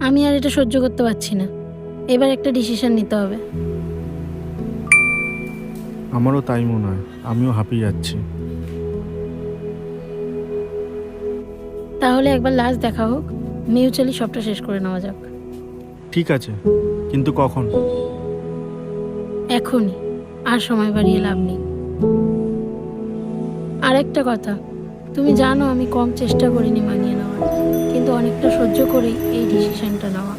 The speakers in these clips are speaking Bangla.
আমি আর এটা সহ্য করতে পারছি না। এবার একটা ডিসিশন নিতে হবে। আমারও তাই মনে হয়, আমিও হাঁপিয়ে যাচ্ছি। তাহলে একবার লাস্ট দেখা হোক, মিউচুয়ালি সবটা শেষ করে নেওয়া যাক। ঠিক আছে, কিন্তু কখন? এখনই, আর সময় বাড়িয়ে লাভ নেই। আর একটা কথা, তুমি জানো আমি কম চেষ্টা করিনি মানিয়ে নেওয়ার, কিন্তু অনেকটা সহ্য করেই এই ডিসিশনটা নেওয়া।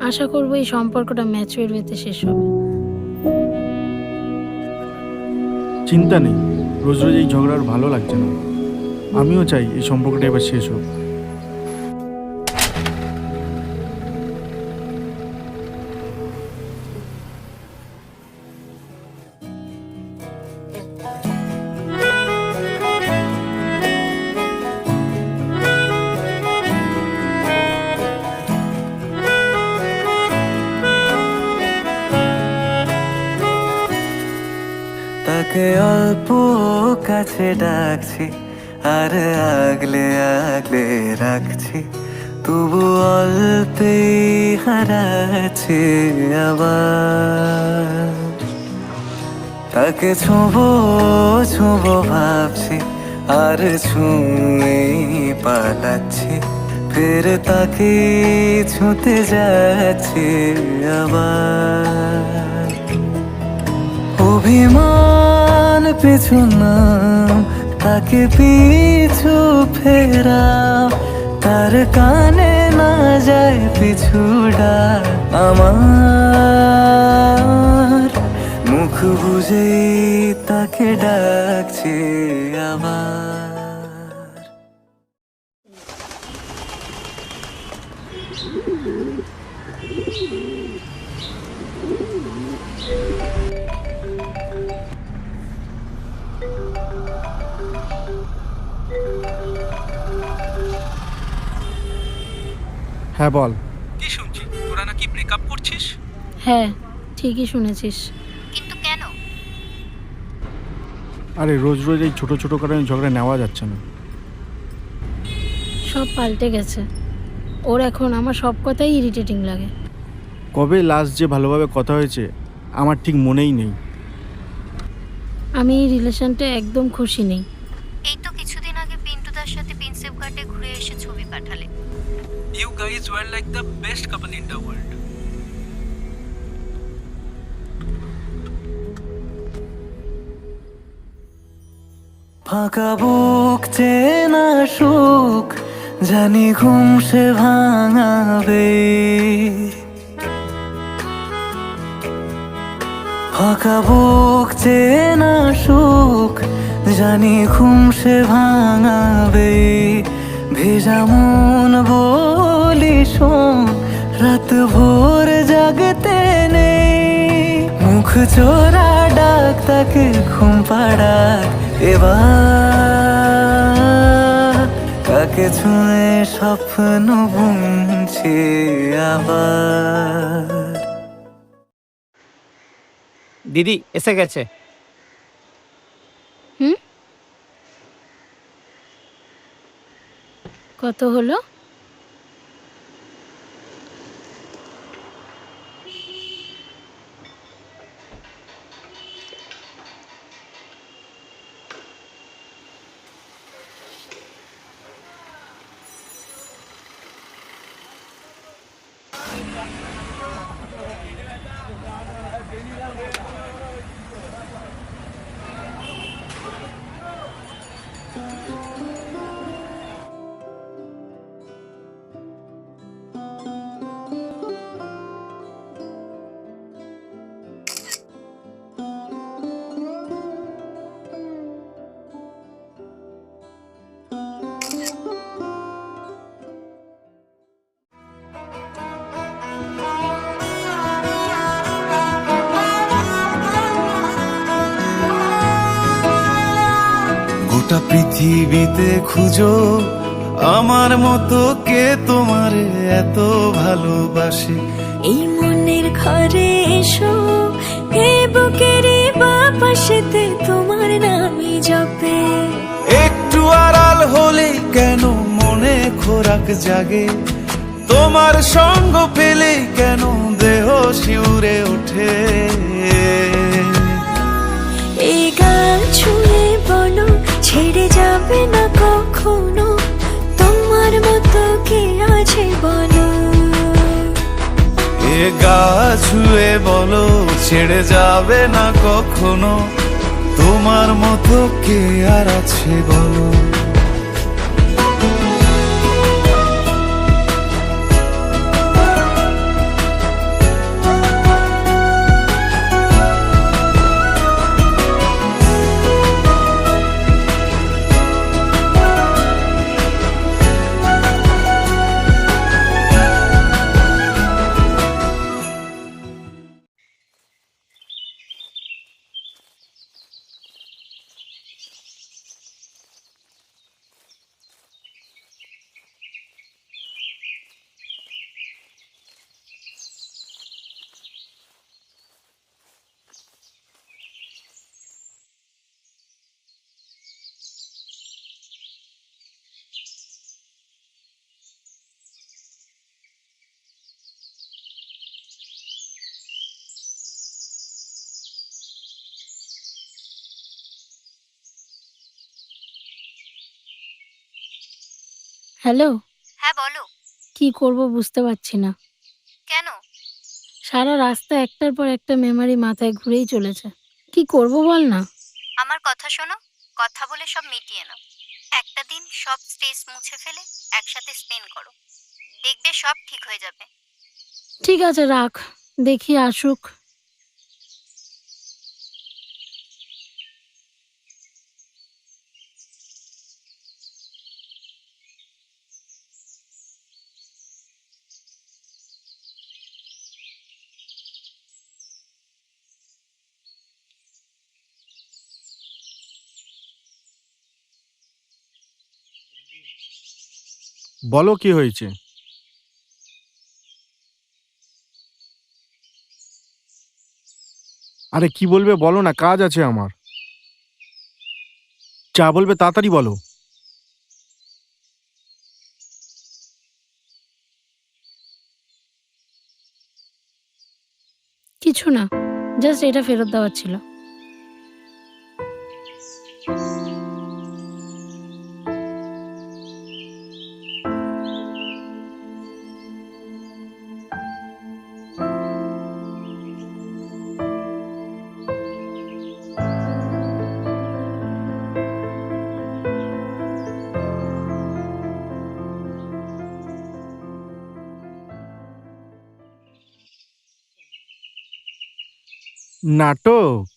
আশা করবো এই সম্পর্কটা ম্যাচিওর ওয়েতে শেষ হবে। চিন্তা নেই, রোজ রোজ এই ঝগড়া আর ভালো লাগছে না। আমিও চাই এই সম্পর্কটা এবার শেষ হোক। তাকে অল্প কাছে ডাকছি, আর আগলে আগলে রাখছি, তবু অল্পেই হারাচ্ছি আবার। তাকে ছোঁবো ছোঁবো ভাবছি, আর ছুঁয়ে পালাচ্ছি, ফের তাকে ছুঁতে যাচ্ছি আবার। অভিমান পিছু না, তাকে পিছু ফেরাও, তার কানে না যায় পিছু ডাক আমার। মুখ বুঝেই তাকে ডাকছি আবার। হ্যাঁ বল। কি শুনছি, তোরা নাকি ব্রেকআপ করছিস? হ্যাঁ, ঠিকই শুনেছিস। কিন্তু কেন? আরে রোজ রোজ এই ছোট ছোট কারণে ঝগড়া নেওয়া যাচ্ছে না। সব পাল্টে গেছে। ওর এখন আমার সব কথাই ইরিটেটিং লাগে। কবে লাস্ট যে ভালোভাবে কথা হয়েছে আমার ঠিক মনেই নেই। আমি এই রিলেশনটা একদম খুশি নেই। এই তো কিছুদিন আগে পিন্টুদার সাথে প্রিন্সেপ ঘাটে ঘুরে এসে ছবি পাঠালে। You guys are like the best couple in the world. ফাঁকা বুক চেনা সুখ, জানি ঘুম সে ভাঙাবে। ফাঁকা বুক চেনা সুখ, জানি ঘুম সে ভাঙাবে। ভেজা মন বলি শোন, রাত ভোর জাগতে নেই। মুখ চোরা ডাক তাকে ঘুম পাড়াক এবার। তাকে ছুঁয়ে স্বপ্ন বুনছি আবার। দিদি এসে গেছে। কত হলো? গোটা পৃথিবীতে খুঁজো আমার মতো কে তোমার এত ভালোবাসে। এই মনের ঘরে এসো, এ বুকের বাপাশেতে তোমার নামই জপে। একটু আড়াল হলে কেন মনে খোরাক জাগে, তোমার সঙ্গ পেলে কেন দেহ শিউরে ওঠে। এই গান ছুঁয়ে বলো ছেড়ে যাবে না কখনো, তোমার মতো কে আছে বলো। এ গা ছুঁয়ে বলো ছেড়ে যাবে না কখনো, তোমার মতো কে আর আছে বলো। হ্যালো, হ্যাঁ বলো। কি করব বুঝতে পারছি না। কেন? সারা রাস্তা একটার পর একটা মেমারি মাথায় ঘুরেই চলেছে। কি করব বল না। আমার কথা শোনো, কথা বলে সব মিটিয়ে নাও। একটা দিন সব স্ট্রেস মুছে ফেলে একসাথে স্পেন্ড করো, দেখবে সব ঠিক হয়ে যাবে। ঠিক আছে রাখ, দেখি আসুক। বলো কি হয়েছে? আরে কি বলবে বলো না, কাজ আছে আমার। যা বলবে তাড়াতাড়ি বলো। কিছু না, জাস্ট এটা ফেরত দেওয়ার ছিল। নাটক?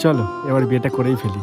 চলো এবার বিয়েটা করেই ফেলি।